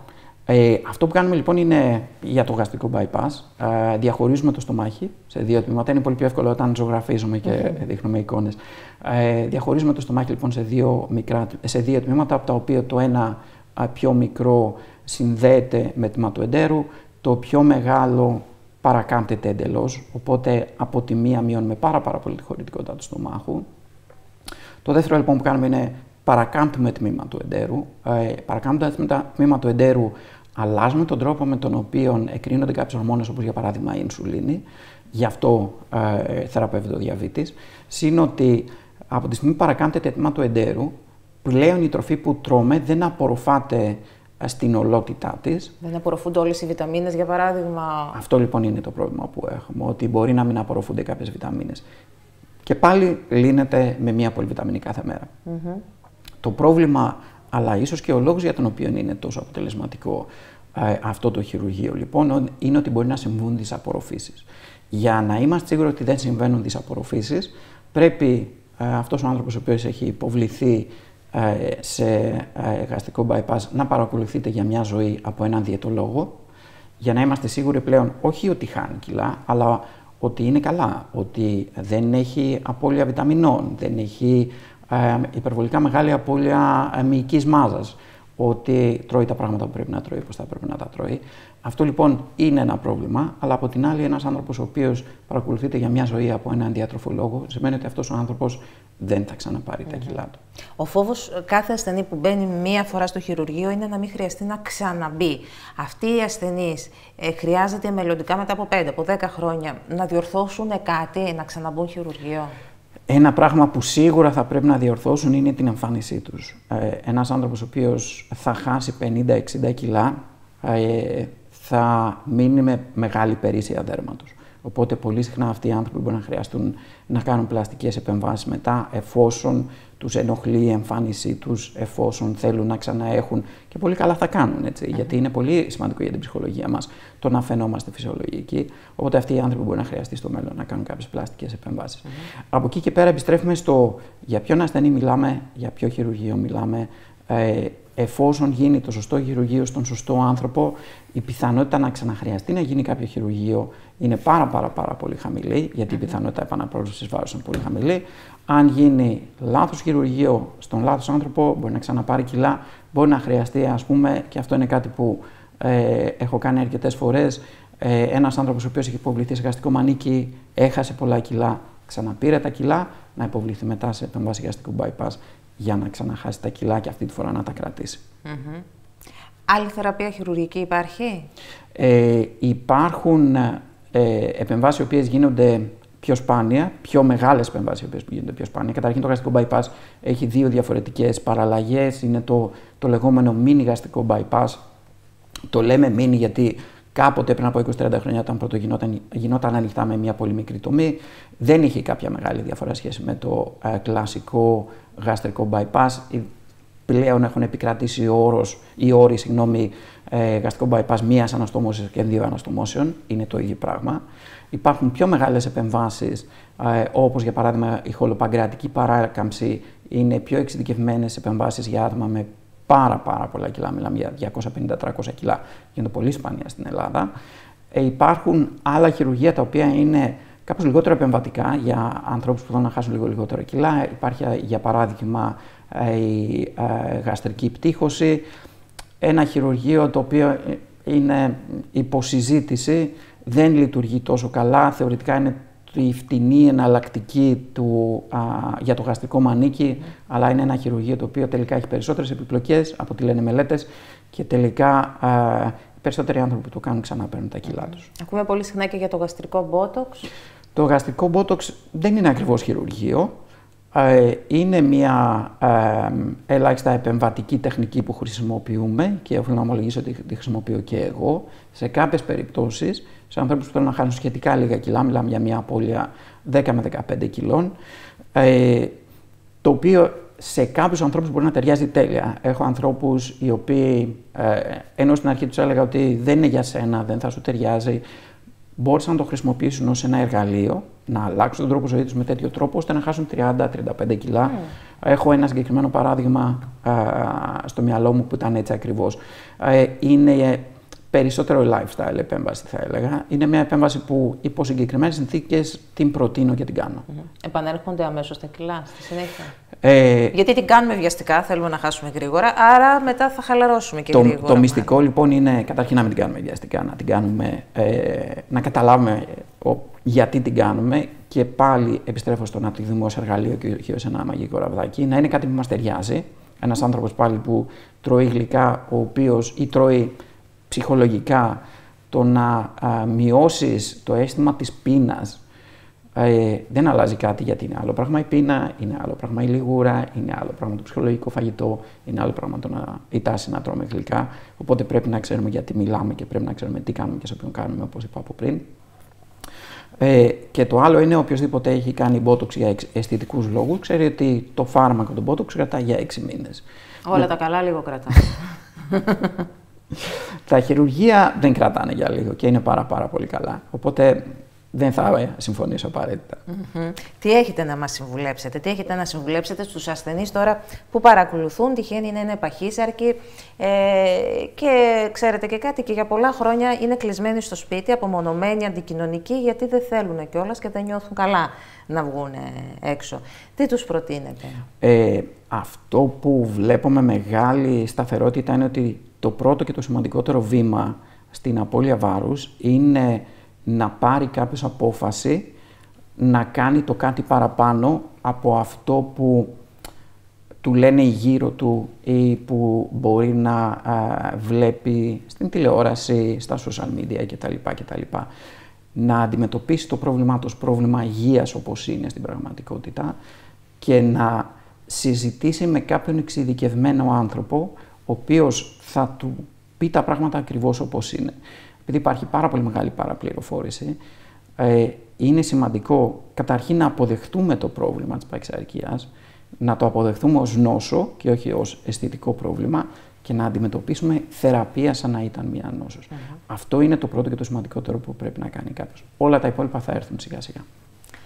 Αυτό που κάνουμε λοιπόν είναι για το γαστρικό bypass. Διαχωρίζουμε το στομάχι σε 2 τμήματα. Είναι πολύ πιο εύκολο όταν ζωγραφίζουμε και δείχνουμε εικόνες. Διαχωρίζουμε το στομάχι λοιπόν σε 2 τμήματα, από τα οποία το ένα πιο μικρό συνδέεται με τμήμα του εντέρου, το πιο μεγάλο παρακάμπτεται εντελώς, οπότε από τη μία μειώνουμε πάρα πολύ τη χωρητικότητα του στομάχου. Το δεύτερο λοιπόν που κάνουμε είναι παρακάμπτουμε τμήμα του εντέρου. Παρακάμπτοντας το τμήμα του εντέρου, αλλάζουμε τον τρόπο με τον οποίο εκρίνονται κάποιες ορμόνες, όπως για παράδειγμα η ινσουλίνη. Γι' αυτό θεραπεύεται ο διαβήτης. Συν ότι από τη στιγμή που παρακάμπτεται τμήμα του εντέρου, πλέον η τροφή που τρώμε δεν απορροφάται στην ολότητά της. Δεν απορροφούνται όλες οι βιταμίνες, για παράδειγμα. Αυτό λοιπόν είναι το πρόβλημα που έχουμε, ότι μπορεί να μην απορροφούνται κάποιες βιταμίνες. Και πάλι λύνεται με μία πολυβιταμίνη κάθε μέρα. Το πρόβλημα, αλλά ίσως και ο λόγος για τον οποίο είναι τόσο αποτελεσματικό αυτό το χειρουργείο, λοιπόν, είναι ότι μπορεί να συμβούν δυσαπορροφήσεις. Για να είμαστε σίγουροι ότι δεν συμβαίνουν δυσαπορροφήσεις, πρέπει αυτός ο άνθρωπος ο οποίος έχει υποβληθεί σε γαστρικό bypass να παρακολουθείται για μια ζωή από έναν διαιτολόγο, για να είμαστε σίγουροι πλέον όχι ότι χάνει κιλά, αλλά ότι είναι καλά, ότι δεν έχει απώλεια βιταμινών, δεν έχει υπερβολικά μεγάλη απώλεια μυϊκής μάζας, ότι τρώει τα πράγματα που πρέπει να τρώει, πώς θα πρέπει να τα τρώει. Αυτό λοιπόν είναι ένα πρόβλημα, αλλά από την άλλη ένας άνθρωπος ο οποίος παρακολουθείται για μια ζωή από έναν διατροφολόγο, σημαίνει ότι αυτός ο άνθρωπος δεν θα ξαναπάρει τα κιλά του. Ο φόβος κάθε ασθενή που μπαίνει μία φορά στο χειρουργείο είναι να μην χρειαστεί να ξαναμπεί. Αυτοί οι ασθενείς χρειάζεται μελλοντικά μετά από 5, από 10 χρόνια να διορθώσουν κάτι, να ξαναμπούν χειρουργείο? Ένα πράγμα που σίγουρα θα πρέπει να διορθώσουν είναι την εμφάνισή τους. Ένας άνθρωπος ο οποίος θα χάσει 50-60 κιλά θα μείνει με μεγάλη περίσσια δέρματος. Οπότε πολύ συχνά αυτοί οι άνθρωποι μπορεί να χρειαστούν να κάνουν πλαστικές επεμβάσεις μετά, εφόσον τους ενοχλεί η εμφάνισή τους, εφόσον θέλουν να ξαναέχουν, και πολύ καλά θα κάνουν, έτσι, γιατί είναι πολύ σημαντικό για την ψυχολογία μας το να φαινόμαστε φυσιολογικοί. Οπότε αυτοί οι άνθρωποι μπορεί να χρειαστεί στο μέλλον να κάνουν κάποιες πλαστικές επεμβάσεις. Από εκεί και πέρα επιστρέφουμε στο για ποιον ασθενή μιλάμε, για ποιο χειρουργείο μιλάμε. Εφόσον γίνει το σωστό χειρουργείο στον σωστό άνθρωπο, η πιθανότητα να ξαναχρειαστεί να γίνει κάποιο χειρουργείο είναι πάρα πολύ χαμηλή, γιατί η πιθανότητα επαναπρόσβεσης βάρους είναι πολύ χαμηλή. Αν γίνει λάθος χειρουργείο στον λάθος άνθρωπο, μπορεί να ξαναπάρει κιλά, μπορεί να χρειαστεί, ας πούμε, και αυτό είναι κάτι που έχω κάνει αρκετές φορές, ένας άνθρωπος ο οποίος έχει υποβληθεί σε γαστρικό μανίκι, έχασε πολλά κιλά, ξαναπήρε τα κιλά, να υποβληθεί μετά σε επεμβάση γαστρικού bypass για να ξαναχάσει τα κιλά και αυτή τη φορά να τα κρατήσει. Άλλη θεραπεία χειρουργική υπάρχει? Υπάρχουν επεμβάσεις οι οποίες γίνονται πιο σπάνια, πιο μεγάλες επεμβάσεις οι οποίες γίνονται πιο σπάνια. Καταρχήν το γαστρικό bypass έχει δύο διαφορετικές παραλλαγές. Είναι το λεγόμενο mini γαστρικό bypass. Το λέμε mini γιατί κάποτε πριν από 20-30 χρόνια, όταν πρώτο γινόταν ανοιχτά με μια πολύ μικρή τομή, δεν είχε κάποια μεγάλη διαφορά σχέση με το κλασικό γαστρικό bypass. Πλέον έχουν επικρατήσει οι όροι γαστρικό bypass μίας αναστομώσεως και δύο αναστομώσεων. Είναι το ίδιο πράγμα. Υπάρχουν πιο μεγάλες επεμβάσεις, όπως για παράδειγμα η χολοπαγκρεατική παράκαμψη, είναι πιο εξειδικευμένες επεμβάσεις για άτομα με πάρα πολλά κιλά, μιλάμε για 250-300 κιλά, γίνονται πολύ σπάνια στην Ελλάδα. Υπάρχουν άλλα χειρουργεία τα οποία είναι κάπως λιγότερο επεμβατικά για ανθρώπους που θέλουν να χάσουν λιγότερο κιλά. Υπάρχει για παράδειγμα η γαστρική πτύχωση, ένα χειρουργείο το οποίο είναι υποσυζήτηση, δεν λειτουργεί τόσο καλά, θεωρητικά είναι η φτηνή εναλλακτική για το γαστρικό μανίκι, αλλά είναι ένα χειρουργείο το οποίο τελικά έχει περισσότερες επιπλοκές από ό,τι λένε μελέτες και τελικά οι περισσότεροι άνθρωποι που το κάνουν ξανά παίρνουν τα κιλά τους. Ακούμε πολύ συχνά και για το γαστρικό botox. Το γαστρικό botox δεν είναι ακριβώς χειρουργείο. Είναι μια ελάχιστα επεμβατική τεχνική που χρησιμοποιούμε και οφείλω να ομολογήσω ότι τη χρησιμοποιώ και εγώ. Σε κάποιες περιπτώσεις, σε ανθρώπους που θέλουν να χάσουν σχετικά λίγα κιλά, μιλάμε για μια απώλεια 10 με 15 κιλών, το οποίο σε κάποιους ανθρώπους μπορεί να ταιριάζει τέλεια. Έχω ανθρώπους οι οποίοι, ενώ στην αρχή τους έλεγα ότι δεν είναι για σένα, δεν θα σου ταιριάζει, μπόρεσαν να το χρησιμοποιήσουν ως ένα εργαλείο, να αλλάξουν τον τρόπο ζωής τους με τέτοιο τρόπο, ώστε να χάσουν 30-35 κιλά. Έχω ένα συγκεκριμένο παράδειγμα στο μυαλό μου που ήταν έτσι ακριβώς. Είναι περισσότερο lifestyle επέμβαση θα έλεγα. Είναι μια επέμβαση που υπό συγκεκριμένες συνθήκες την προτείνω και την κάνω. Επανέρχονται αμέσως τα κιλά στη συνέχεια? Γιατί την κάνουμε βιαστικά, θέλουμε να χάσουμε γρήγορα, άρα μετά θα χαλαρώσουμε και γρήγορα. Το μυστικό λοιπόν είναι καταρχήν να μην την κάνουμε βιαστικά, να την κάνουμε, να καταλάβουμε γιατί την κάνουμε και πάλι επιστρέφω στο να τη δούμε ως εργαλείο και όχι ως ένα μαγικό ραβδάκι, να είναι κάτι που μας ταιριάζει. Ένας άνθρωπος πάλι που τρώει γλυκά, ο οποίος ή τρώει ψυχολογικά, το να μειώσεις το αίσθημα της πείνας δεν αλλάζει κάτι, γιατί είναι άλλο πράγμα η πείνα, είναι άλλο πράγμα η λιγούρα, είναι άλλο πράγμα το ψυχολογικό φαγητό, είναι άλλο πράγμα η τάση να τρώμε γλυκά. Οπότε πρέπει να ξέρουμε γιατί μιλάμε και πρέπει να ξέρουμε τι κάνουμε και σε ποιον κάνουμε, όπως είπα από πριν. Και το άλλο είναι οποιοδήποτε έχει κάνει Botox για αισθητικούς λόγους, ξέρει ότι το φάρμακο του Botox κρατάει για 6 μήνες. Όλα τα καλά λίγο κρατάνε. Τα χειρουργεία δεν κρατάνε για λίγο και είναι πάρα πολύ καλά. Οπότε δεν θα συμφωνήσω απαραίτητα. Τι έχετε να μας συμβουλέψετε, τι έχετε να συμβουλέψετε στους ασθενείς τώρα που παρακολουθούν, τυχαίνει να είναι παχύσαρκοι και ξέρετε και κάτι, και για πολλά χρόνια είναι κλεισμένοι στο σπίτι, απομονωμένοι, αντικοινωνικοί, γιατί δεν θέλουν κιόλας και δεν νιώθουν καλά να βγουν έξω. Τι τους προτείνετε? Αυτό που βλέπω με μεγάλη σταθερότητα είναι ότι το πρώτο και το σημαντικότερο βήμα στην απώλεια βάρους είναι να πάρει κάποιος απόφαση να κάνει το κάτι παραπάνω από αυτό που του λένε γύρω του ή που μπορεί να βλέπει στην τηλεόραση, στα social media κτλ. Να αντιμετωπίσει το πρόβλημά του ως πρόβλημα υγείας όπως είναι στην πραγματικότητα και να συζητήσει με κάποιον εξειδικευμένο άνθρωπο, ο οποίος θα του πει τα πράγματα ακριβώς όπως είναι. Επειδή υπάρχει πάρα πολύ μεγάλη παραπληροφόρηση, είναι σημαντικό καταρχήν να αποδεχτούμε το πρόβλημα της παχυσαρκίας, να το αποδεχτούμε ως νόσο και όχι ως αισθητικό πρόβλημα και να αντιμετωπίσουμε θεραπεία σαν να ήταν μια νόσος. Αυτό είναι το πρώτο και το σημαντικότερο που πρέπει να κάνει κάποιος. Όλα τα υπόλοιπα θα έρθουν σιγά σιγά.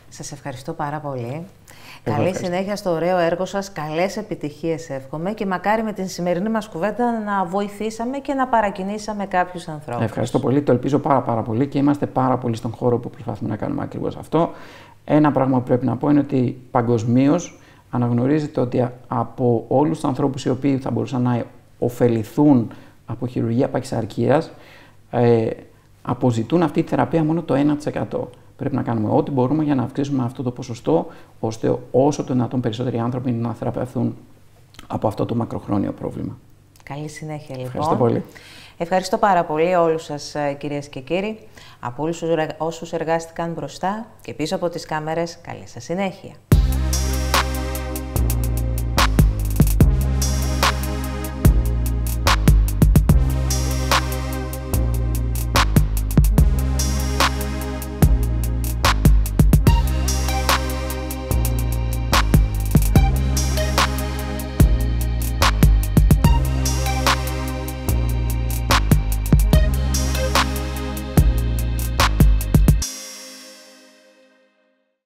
Σας ευχαριστώ πάρα πολύ. Καλή συνέχεια στο ωραίο έργο σας, καλές επιτυχίες εύχομαι και μακάρι με την σημερινή μας κουβέντα να βοηθήσαμε και να παρακινήσαμε κάποιους ανθρώπους. Ευχαριστώ πολύ, το ελπίζω πάρα πολύ και είμαστε πάρα πολύ στον χώρο που προσπαθούμε να κάνουμε ακριβώς αυτό. Ένα πράγμα που πρέπει να πω είναι ότι παγκοσμίως αναγνωρίζεται ότι από όλους τους ανθρώπους οι οποίοι θα μπορούσαν να ωφεληθούν από χειρουργία παχυσαρκίας, αποζητούν αυτή τη θεραπεία μόνο το 1%. Πρέπει να κάνουμε ό,τι μπορούμε για να αυξήσουμε αυτό το ποσοστό, ώστε όσο το δυνατόν περισσότεροι άνθρωποι να θεραπευθούν από αυτό το μακροχρόνιο πρόβλημα. Καλή συνέχεια λοιπόν. Ευχαριστώ πολύ. Ευχαριστώ πάρα πολύ όλους σας κυρίες και κύριοι, από όλους όσους εργάστηκαν μπροστά και πίσω από τις κάμερες. Καλή σας συνέχεια.